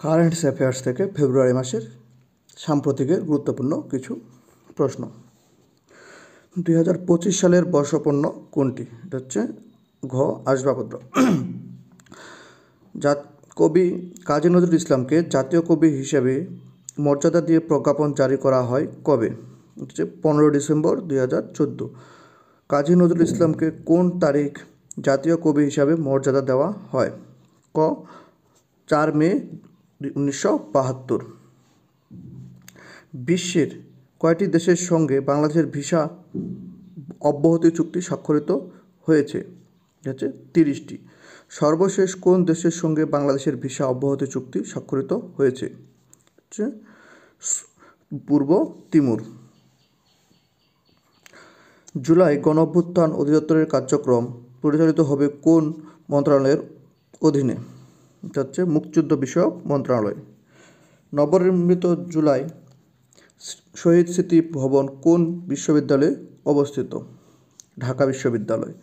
Current affairs থেকে ফেব্রুয়ারি মাসের সাম্প্রতিকের গুরুত্বপূর্ণ কিছু প্রশ্ন। 2025 সালের বর্ষপণ্য কোনটি? এটা হচ্ছে ঘ আসবাবপত্র। কবি কাজী নজরুল ইসলামকে জাতীয় কবি হিসেবে মর্যাদা দিয়ে প্রজ্ঞাপন জারি করা হয় কবে? হচ্ছে 15 ডিসেম্বর 2014। কাজী নজরুল ইসলামকে কোন তারিখ জাতীয় কবি হিসাবে মর্যাদা দেওয়া হয়? ক 4 মে 1972। বিশ্বের কয়টি দেশের সঙ্গে বাংলাদেশের ভিসা অব্যাহতি চুক্তি স্বাক্ষরিত হয়েছে? হচ্ছে 30টি। সর্বশেষ কোন দেশের সঙ্গে বাংলাদেশের ভিসা অব্যাহতি চুক্তি স্বাক্ষরিত হয়েছে? হচ্ছে পূর্ব তিমুর। জুলাই গণঅভ্যুত্থান অধিদপ্তরের কার্যক্রম পরিচালিত হবে কোন মন্ত্রণালয়ের অধীনে? এটা হচ্ছে মুক্তিযুদ্ধ বিষয়ক মন্ত্রণালয়। নবনির্মিত জুলাই শহীদ স্মৃতি ভবন কোন বিশ্ববিদ্যালয়ে অবস্থিত? ঢাকা বিশ্ববিদ্যালয়।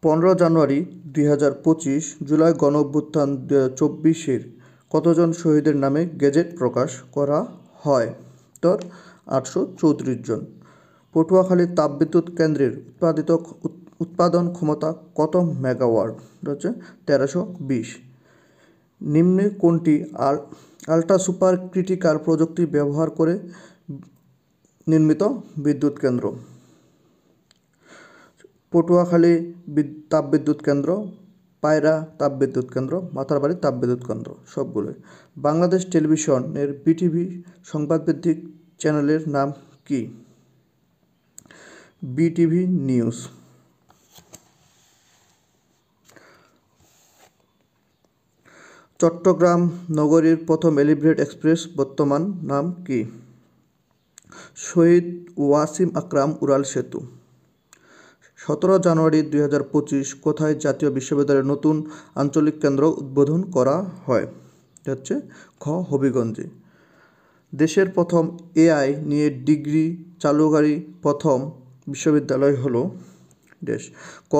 15 জানুয়ারি 2025 জুলাই গণঅভ্যুত্থান 2024 কতজন শহীদের নামে গেজেট প্রকাশ করা হয়? উত্তর 834 জন। পটুয়াখালী তাপবিদ্যুৎ কেন্দ্রের উৎপাদন ক্ষমতা কত মেগাওয়াট? হচ্ছে 1320। নিম্নে কোনটি আল্ট্রা সুপার ক্রিটিক্যাল প্রযুক্তি ব্যবহার করে নির্মিত বিদ্যুৎ কেন্দ্র? পটুয়াখালী তাপবিদ্যুৎ কেন্দ্র, পায়রা তাপবিদ্যুৎ কেন্দ্র, মাথারবাড়ি তাপবিদ্যুৎ কেন্দ্র, সবগুলোই। বাংলাদেশ টেলিভিশনের বিটিভি সংবাদভিত্তিক চ্যানেলের নাম কি? BTV news. চট্টগ্রাম নগরীর প্রথম এলিভেটেড এক্সপ্রেস বর্তমান নাম কি? শহীদ ওয়াসিম আকরাম উড়াল সেতু। 17 জানুয়ারি 2025 কোথায় জাতীয় বিশ্ববিদ্যালয়ের নতুন আঞ্চলিক কেন্দ্র উদ্বোধন করা হয়? এটা হচ্ছে খ হবিগঞ্জে। দেশের প্রথম এআই নিয়ে ডিগ্রি চালুকারী প্রথম বিশ্ববিদ্যালয় হলো ক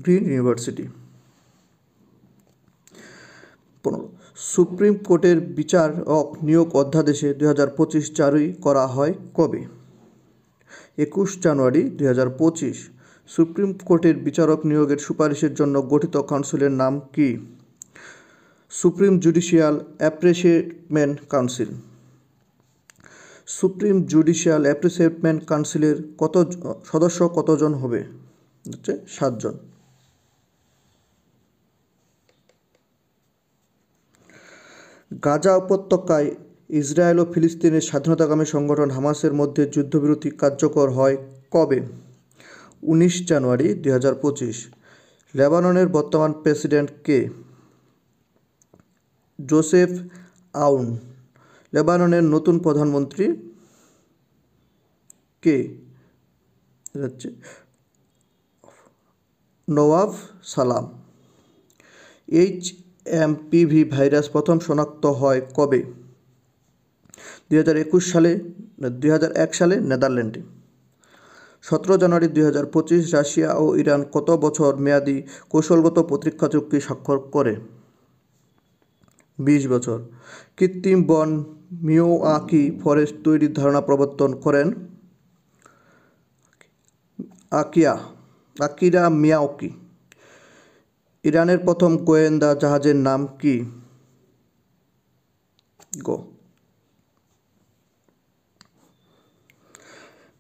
গ্রিন ইউনিভার্সিটি। 15 সুপ্রিম কোর্টের বিচারক নিয়োগ অধ্যাদেশে 2025 জারি করা হয় কবে? 21 জানুয়ারি 2025। সুপ্রিম কোর্টের বিচারক নিয়োগের সুপারিশের জন্য গঠিত কাউন্সিলের নাম কি? Supreme Judicial Appointment Council. Supreme Judicial Appointment কাউন্সিলের সদস্য কতজন হবে? হচ্ছে 7 জন। গাজা উপত্যকায় ইসরায়েল ও ফিলিস্তিনের স্বাধীনতাকামী সংগঠন হামাসের মধ্যে যুদ্ধবিরতি কার্যকর হয় কবে? 19 জানুয়ারি 2025। লেবাননের বর্তমান প্রেসিডেন্ট কে? জোসেফ আউন। লেবাননের নতুন প্রধানমন্ত্রী কে? হচ্ছে নওয়াফ সালাম। HMPV ভাইরাস প্রথম শনাক্ত হয় কবে? 2001 সালে নেদারল্যান্ডে। 17 জানুয়ারি 2025 রাশিয়া ও ইরান কত বছর মেয়াদী কৌশলগত প্রতিরক্ষা চুক্তি স্বাক্ষর করে? 20 বছর। কৃত্রিম বন মিয়াওয়াকি ফরেস্ট তৈরির ধারণা প্রবর্তন করেন আকিরা মিয়াওয়াকি। ইরানের প্রথম গোয়েন্দা জাহাজের নাম কি?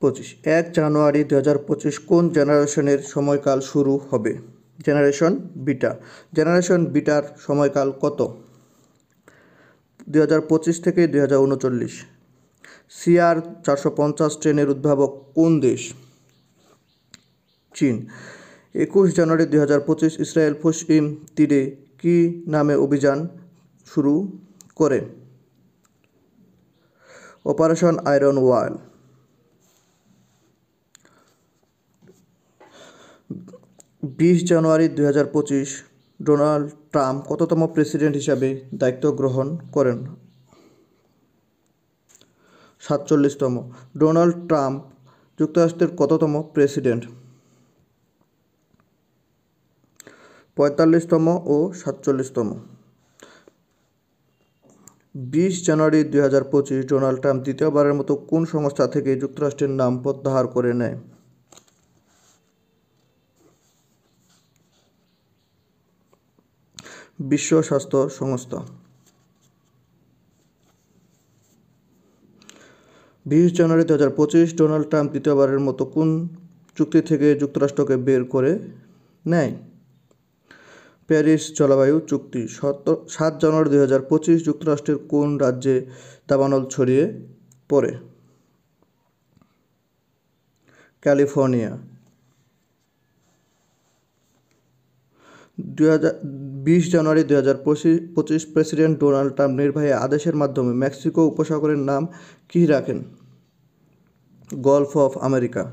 25 1 জানুয়ারি 2025 কোন জেনারেশনের সময়কাল শুরু হবে? Generation beta. জেনারেশন বিটার সময়কাল কত? 2025 থেকে 2039। CR-450 ট্রেনের উদ্ভাবক কোন দেশ? চীন। 21 জানুয়ারি 2025 ইসরায়েল পশ্চিম তীরে কি নামে অভিযান শুরু করে? অপারেশন আয়রন ওয়াল। 20 জানুয়ারি 2025 ডোনাল্ড ট্রাম্প কততম প্রেসিডেন্ট হিসাবে দায়িত্ব গ্রহণ করেন? 47তম। ডোনাল্ড ট্রাম্প যুক্তরাষ্ট্রের কততম প্রেসিডেন্ট? 45তম ও 47তম। 20 জানুয়ারি 2025 ডোনাল্ড ট্রাম্প দ্বিতীয়বারের মতো কোন সংস্থা থেকে যুক্তরাষ্ট্রের নাম প্রত্যাহার করে নেয়? বিশ্ব স্বাস্থ্য সংস্থা। 20 জানুয়ারি 2025 ডোনাল্ড ট্রাম্প দ্বিতীয়বারের মতো কোন চুক্তি থেকে যুক্তরাষ্ট্রকে বের করে নেয়? প্যারিস জলবায়ু চুক্তি। 7 জানুয়ারি 2025 যুক্তরাষ্ট্রের কোন রাজ্যে দাবানল ছড়িয়ে পড়ে? ক্যালিফোর্নিয়া। 20 জানুয়ারি 2025 প্রেসিডেন্ট ডোনাল্ড ট্রাম্প নির্বাহী আদেশের মাধ্যমে মেক্সিকো উপসাগরের নাম কী রাখেন? Golf of America.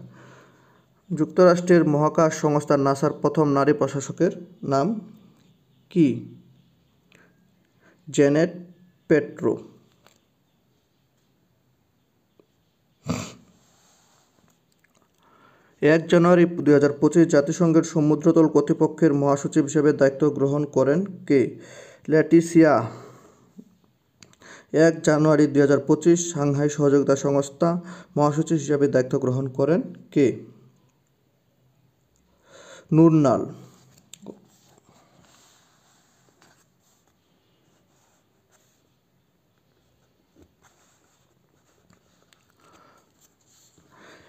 যুক্তরাষ্ট্রের মহাকাশ সংস্থা নাসার প্রথম নারী প্রশাসকের নাম কি? জেনেট পেট্রো। 1 জানুয়ারি 2025 জাতিসংঘের সমুদ্রতল কর্তৃপক্ষের মহাসচিব হিসেবে দায়িত্ব গ্রহণ করেন কে? লেটিসিয়া। 1 জানুয়ারি 2025 সাংহাই সহযোগিতা সংস্থা মহাসচিব হিসেবে দায়িত্ব গ্রহণ করেন কে? নুরনাল।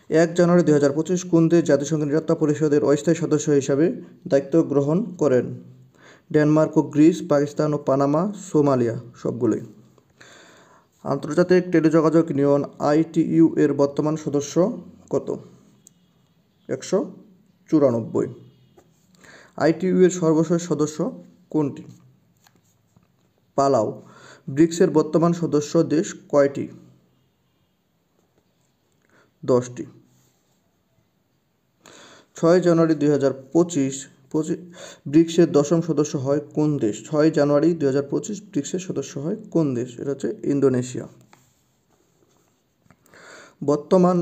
1 জানুয়ারি 2025 কোন দেশ জাতিসংঘের নিরাপত্তা পরিষদের অস্থায়ী সদস্য হিসাবে দায়িত্ব গ্রহণ করেন? ডেনমার্ক ও গ্রিস, পাকিস্তান ও পানামা, সোমালিয়া সবগুলোই। আন্তর্জাতিক টেলিযোগাযোগ ইউনিয়ন ITU এর বর্তমান সদস্য কত? 194। ITU এর সর্বশেষ সদস্য কোনটি? পালাউ। ব্রিক্সের বর্তমান সদস্য দেশ কয়টি? 10টি। 6 জানুয়ারি 2025 ব্রিক্সের 10ম সদস্য হয় কোন দেশ? 6 জানুয়ারি 2025 ব্রিক্সের সদস্য হয় কোন দেশ? এটা হচ্ছে ইন্দোনেশিয়া। বর্তমান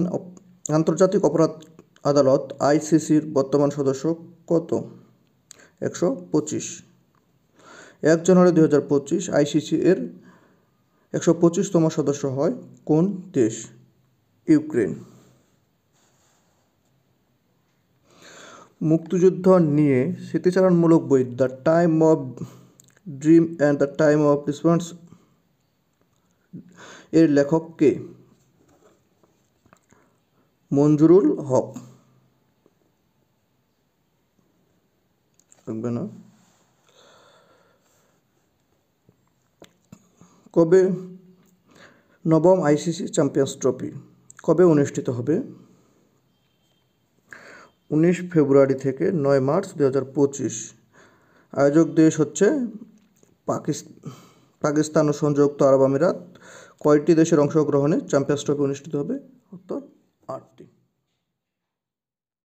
আন্তর্জাতিক অপরাধ আদালত ICCর বর্তমান সদস্য কত? 125। 1 জানুয়ারি 2025 ICC এর 125তম সদস্য হয় কোন দেশ? ইউক্রেন। মুক্তিযুদ্ধ নিয়ে স্মৃতিচারণমূলক বই the time of dream and the time of response এর লেখক কে? মঞ্জুরুল হক। লাগবে না। কবে নবম ICC চ্যাম্পিয়ন্স ট্রফি কবে অনুষ্ঠিত হবে? 19 ফেব্রুয়ারি থেকে 9 মার্চ 2025। আয়োজক দেশ হচ্ছে পাকিস্তান ও সংযুক্ত আরব আমিরাত। কয়টি দেশের অংশগ্রহণে চ্যাম্পিয়ন্স ট্রফি অনুষ্ঠিত হবে? উত্তর 8টি।